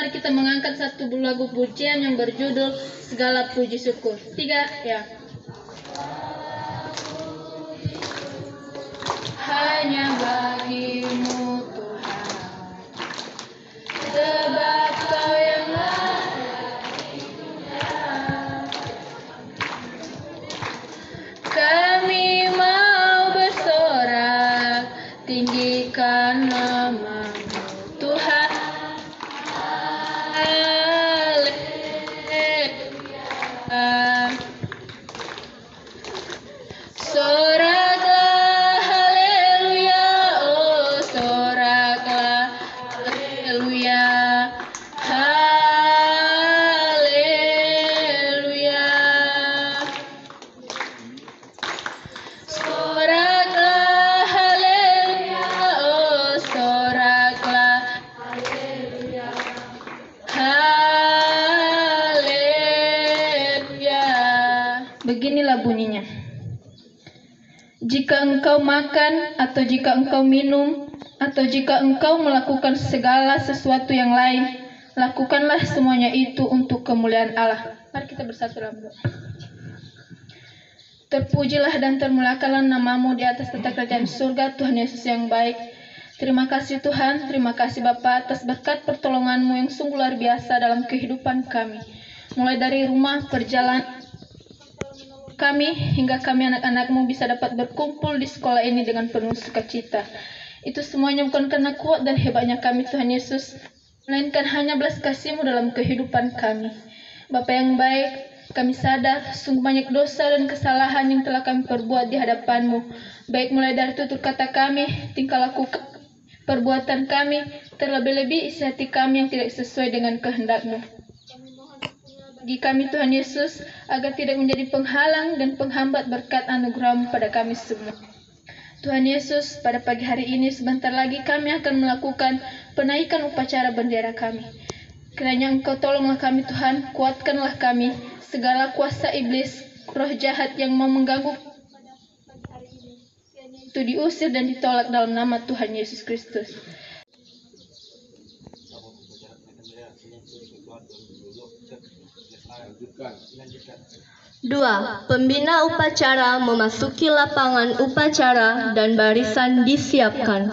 mari kita mengangkat satu lagu pujian yang berjudul Segala Puji Syukur. 3, ya. Hanya bagimu Tuhan, sebab Kau yang kami mau bersorak, tinggikan nama Tuhan. Haleluya. Soraklah haleluya, oh soraklah haleluya. Haleluya. Soraklah haleluya, oh soraklah haleluya. Haleluya. Beginilah bunyinya. Jika engkau makan, atau jika engkau minum, atau jika engkau melakukan segala sesuatu yang lain, lakukanlah semuanya itu untuk kemuliaan Allah. Mari kita bersatu dalam doa. Terpujilah dan termuliakanlah namamu di atas tata kerajaan surga, Tuhan Yesus yang baik. Terima kasih Tuhan, terima kasih Bapa atas berkat pertolonganmu yang sungguh luar biasa dalam kehidupan kami. Mulai dari rumah, perjalanan kami, hingga kami anak-anakmu bisa dapat berkumpul di sekolah ini dengan penuh sukacita. Itu semuanya bukan karena kuat dan hebatnya kami Tuhan Yesus, melainkan hanya belas kasih-Mu dalam kehidupan kami. Bapa yang baik, kami sadar sungguh banyak dosa dan kesalahan yang telah kami perbuat di hadapan-Mu, baik mulai dari tutur kata kami, tingkah laku perbuatan kami, terlebih-lebih isi hati kami yang tidak sesuai dengan kehendak-Mu. Bagi kami Tuhan Yesus, agar tidak menjadi penghalang dan penghambat berkat anugerah-Mu pada kami semua. Tuhan Yesus, pada pagi hari ini sebentar lagi kami akan melakukan penaikan upacara bendera kami. Kiranya Engkau tolonglah kami Tuhan, kuatkanlah kami, segala kuasa iblis, roh jahat yang mau mengganggu itu diusir dan ditolak dalam nama Tuhan Yesus Kristus. Dua, pembina upacara memasuki lapangan upacara dan barisan disiapkan.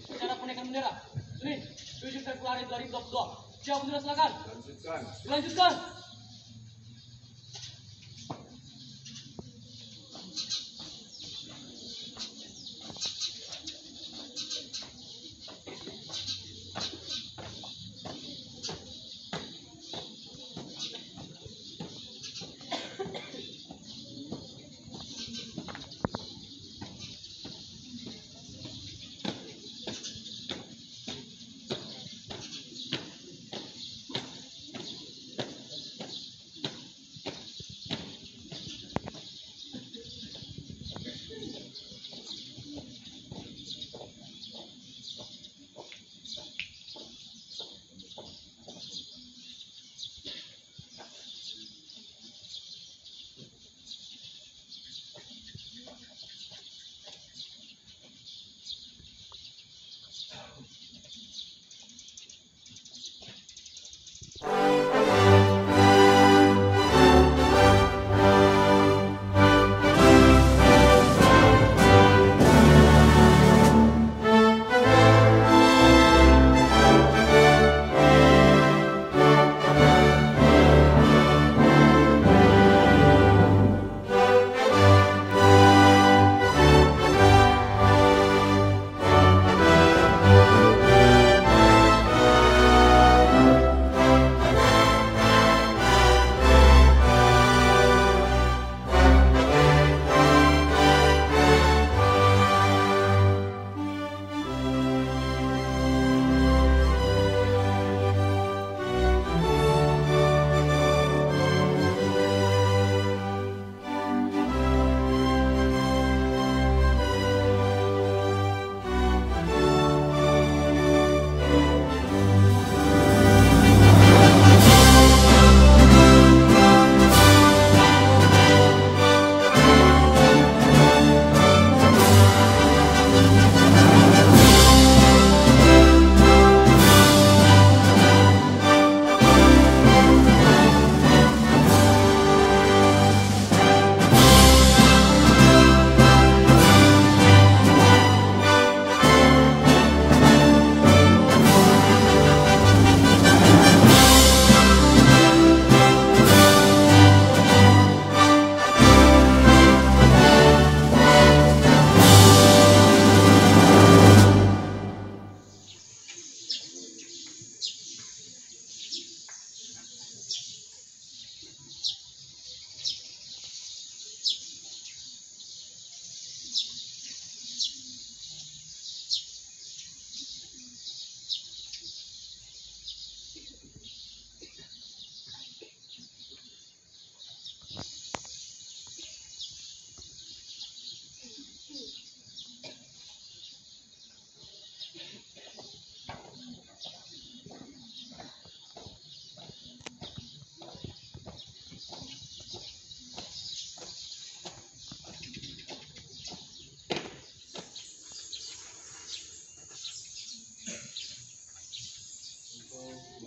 Upacara penaikan bendera Senin 7 Februari 2022. Siap bendera, silakan. Dilanjutkan.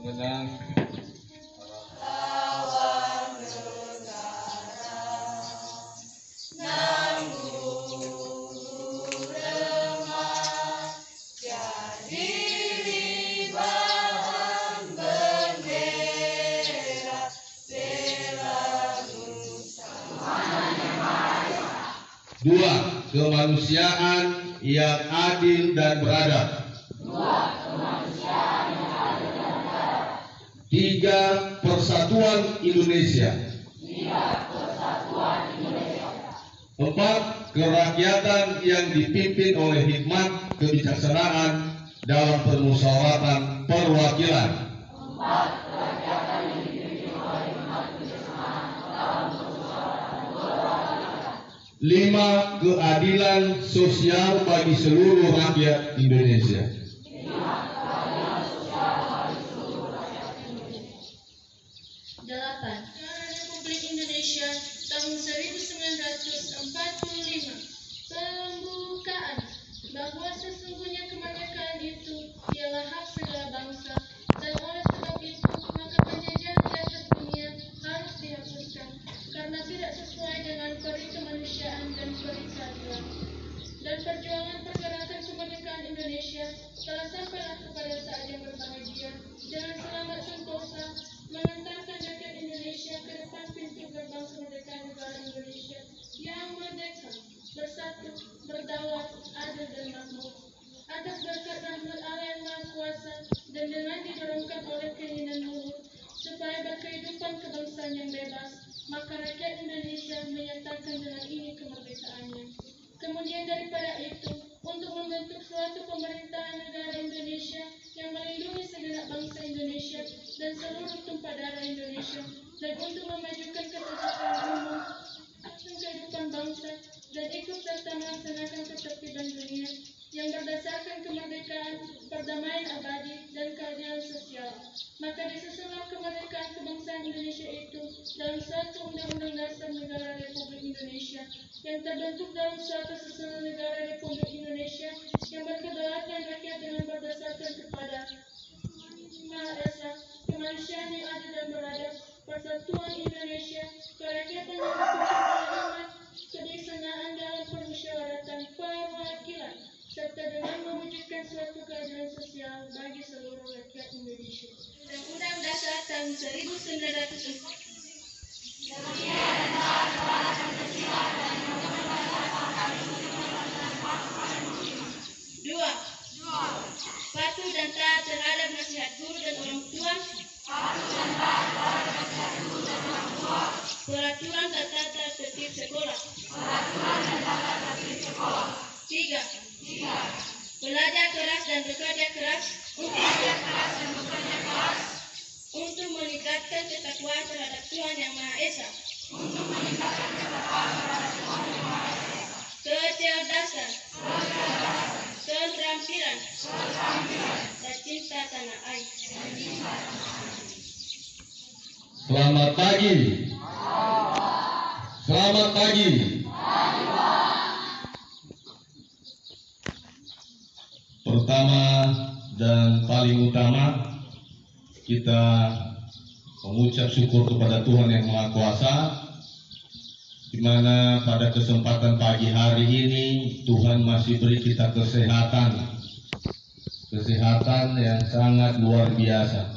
Mengenang dua, kemanusiaan yang adil dan beradab. Tiga, persatuan Indonesia. Empat, kerakyatan yang dipimpin oleh hikmat kebijaksanaan dalam permusyawaratan perwakilan. Lima, keadilan sosial bagi seluruh rakyat Indonesia. Republik Indonesia tahun 1945. Pembukaan bahwa sesungguhnya kemerdekaan itu ialah hak segala bangsa, dan oleh sebab itu maka penjajahan di atas dunia harus dihapuskan karena tidak sesuai dengan peri kemanusiaan dan peri keadilan. Dan perjuangan pergerakan kemerdekaan Indonesia telah sampailah kepada saat yang berbahagia dengan selamat sentosa mengantarkan rakyat Indonesia ke depan pintu gerbang kemerdekaan negara Indonesia yang merdeka, bersatu, berdaulat, adil dan makmur. Atas berkat rahmat Allah yang Maha Kuasa dan dengan didorongkan oleh keinginan luhur supaya berkehidupan kebangsaan yang bebas, maka rakyat Indonesia menyatakan dengan ini kemerdekaannya. Kemudian daripada itu, untuk membentuk suatu pemerintahan negara Indonesia yang melindungi segenap bangsa Indonesia dan seluruh tumpah darah Indonesia, dan untuk memajukan kesejahteraan umum, kehidupan bangsa, dan ikut serta melaksanakan ketertiban dunia yang berdasarkan kemerdekaan, perdamaian abadi, dan keadilan sosial. Maka disusunlah kemerdekaan kebangsaan Indonesia itu dalam suatu Undang-Undang Dasar Negara Republik Indonesia yang terbentuk dalam suatu susunan negara Republik Indonesia yang berkedaulatan rakyat dengan berdasarkan kepada Maha Esa, kemanusiaan yang adil dan beradab, persatuan Indonesia, kerakyatan yang dipimpin oleh hikmat, kebijaksanaan dalam permusyawaratan perwakilan, serta dengan mewujudkan suatu keadilan sosial bagi seluruh rakyat Indonesia. Undang-Undang Dasar tahun 1945. Dua, patuh dan taat terhadap nasihat guru dan orang tua. Peraturan dan tata tertib sekolah. Tiga, belajar keras dan bekerja keras untuk meningkatkan ketakwaan terhadap Tuhan Yang Maha Esa. Kecerdasan, keterampilan, dan cinta tanah air. Selamat pagi. Selamat pagi. Pertama dan paling utama, kita mengucap syukur kepada Tuhan Yang Maha Kuasa, di mana pada kesempatan pagi hari ini Tuhan masih beri kita kesehatan yang sangat luar biasa.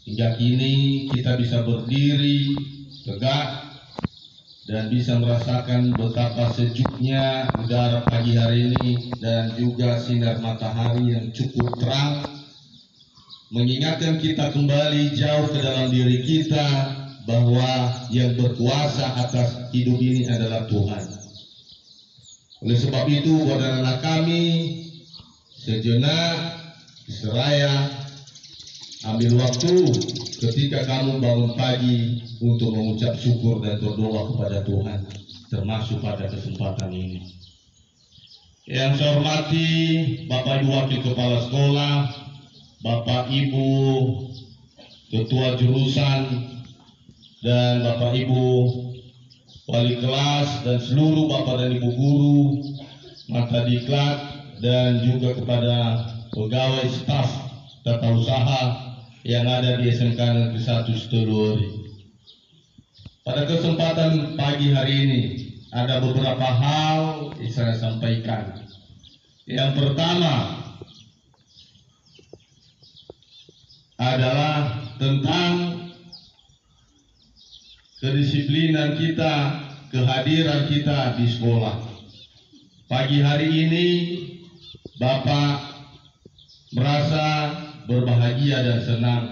Hingga kini kita bisa berdiri tegak dan bisa merasakan betapa sejuknya udara pagi hari ini dan juga sinar matahari yang cukup terang, mengingatkan kita kembali jauh ke dalam diri kita bahwa yang berkuasa atas hidup ini adalah Tuhan. Oleh sebab itu, buat anak kami, sejenak seraya ambil waktu ketika kamu bangun pagi untuk mengucap syukur dan berdoa kepada Tuhan, termasuk pada kesempatan ini. Yang saya hormati Bapak Ibu Wakil Kepala Sekolah, Bapak Ibu Ketua Jurusan, dan Bapak Ibu Wali Kelas, dan seluruh Bapak dan Ibu Guru, Mata Diklat, dan juga kepada pegawai staf tata usaha yang ada di SMK Negeri 1 Sidoarjo. Pada kesempatan pagi hari ini ada beberapa hal yang saya sampaikan. Yang pertama adalah tentang kedisiplinan kita, kehadiran kita di sekolah. Pagi hari ini Bapak merasa berbahagia dan senang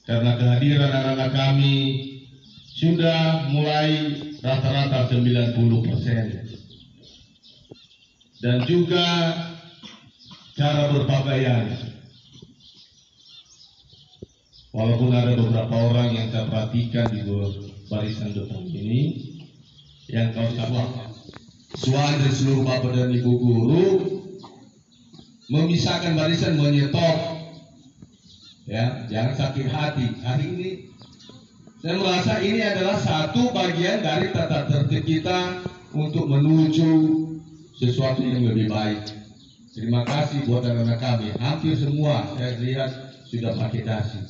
karena kehadiran anak-anak kami sudah mulai rata-rata 90%. Dan juga cara berpakaian. Walaupun ada beberapa orang yang saya perhatikan di barisan depan ini yang kaos kabak. Suan dan seluruh Bapak dan Ibu guru memisahkan barisan, menyetop. Ya, jangan sakit hati. Hari ini saya merasa ini adalah satu bagian dari tata tertib kita untuk menuju sesuatu yang lebih baik. Terima kasih buat anak-anak kami. Hampir semua saya lihat sudah pakai dasi.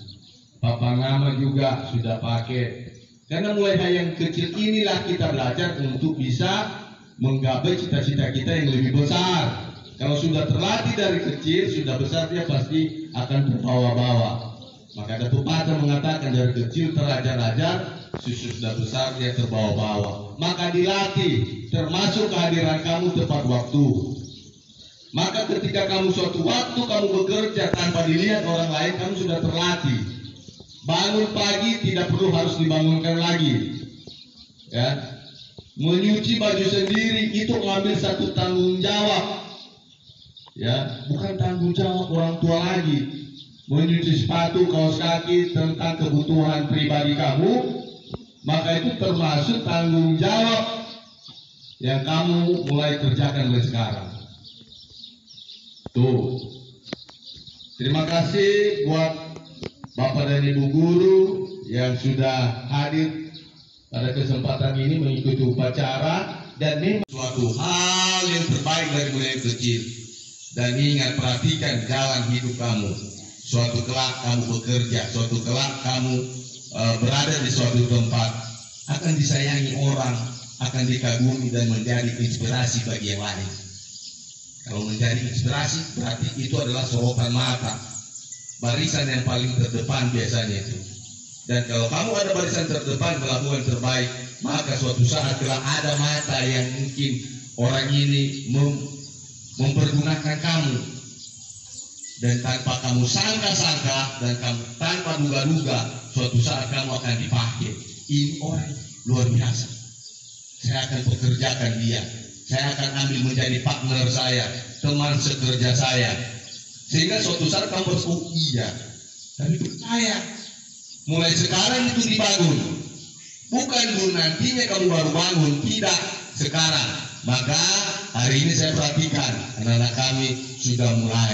Papa nama juga sudah pakai. Karena mulai dari yang kecil inilah kita belajar untuk bisa menggapai cita-cita kita yang lebih besar. Kalau sudah terlatih dari kecil, sudah besar dia pasti akan terbawa-bawa. Maka ada pepatah mengatakan dari kecil terajar-ajar, sudah besar dia terbawa-bawa. Maka dilatih, termasuk kehadiran kamu tepat waktu. Maka ketika kamu suatu waktu kamu bekerja tanpa dilihat orang lain, kamu sudah terlatih. Bangun pagi tidak perlu harus dibangunkan lagi. Ya, menyuci baju sendiri itu mengambil satu tanggung jawab. Ya, bukan tanggung jawab orang tua lagi. Menyuci sepatu, kaos kaki tentang kebutuhan pribadi kamu, maka itu termasuk tanggung jawab yang kamu mulai kerjakan mulai sekarang. Tuh. Terima kasih buat Bapak dan Ibu guru yang sudah hadir pada kesempatan ini mengikuti upacara dan ini suatu hal yang terbaik dari mulai kecil. Dan ingat, perhatikan jalan hidup kamu. Suatu kelak kamu bekerja, suatu kelak kamu berada di suatu tempat, akan disayangi orang, akan dikagumi dan menjadi inspirasi bagi yang lain. Kalau menjadi inspirasi berarti itu adalah sorotan mata, barisan yang paling terdepan biasanya itu. Dan kalau kamu ada barisan terdepan melakukan terbaik, maka suatu saat kelak ada mata yang mungkin orang ini mempergunakan kamu, dan tanpa kamu sangka-sangka dan kamu tanpa duga-duga suatu saat kamu akan dipakai. Ini orang luar biasa, saya akan pekerjakan dia, saya akan ambil menjadi partner saya, teman sekerja saya, sehingga suatu saat kamu harus, oh iya, tapi percaya mulai sekarang itu dibangun, bukan dulu nantinya kamu baru bangun, tidak, sekarang. Maka hari ini saya perhatikan anak-anak kami sudah mulai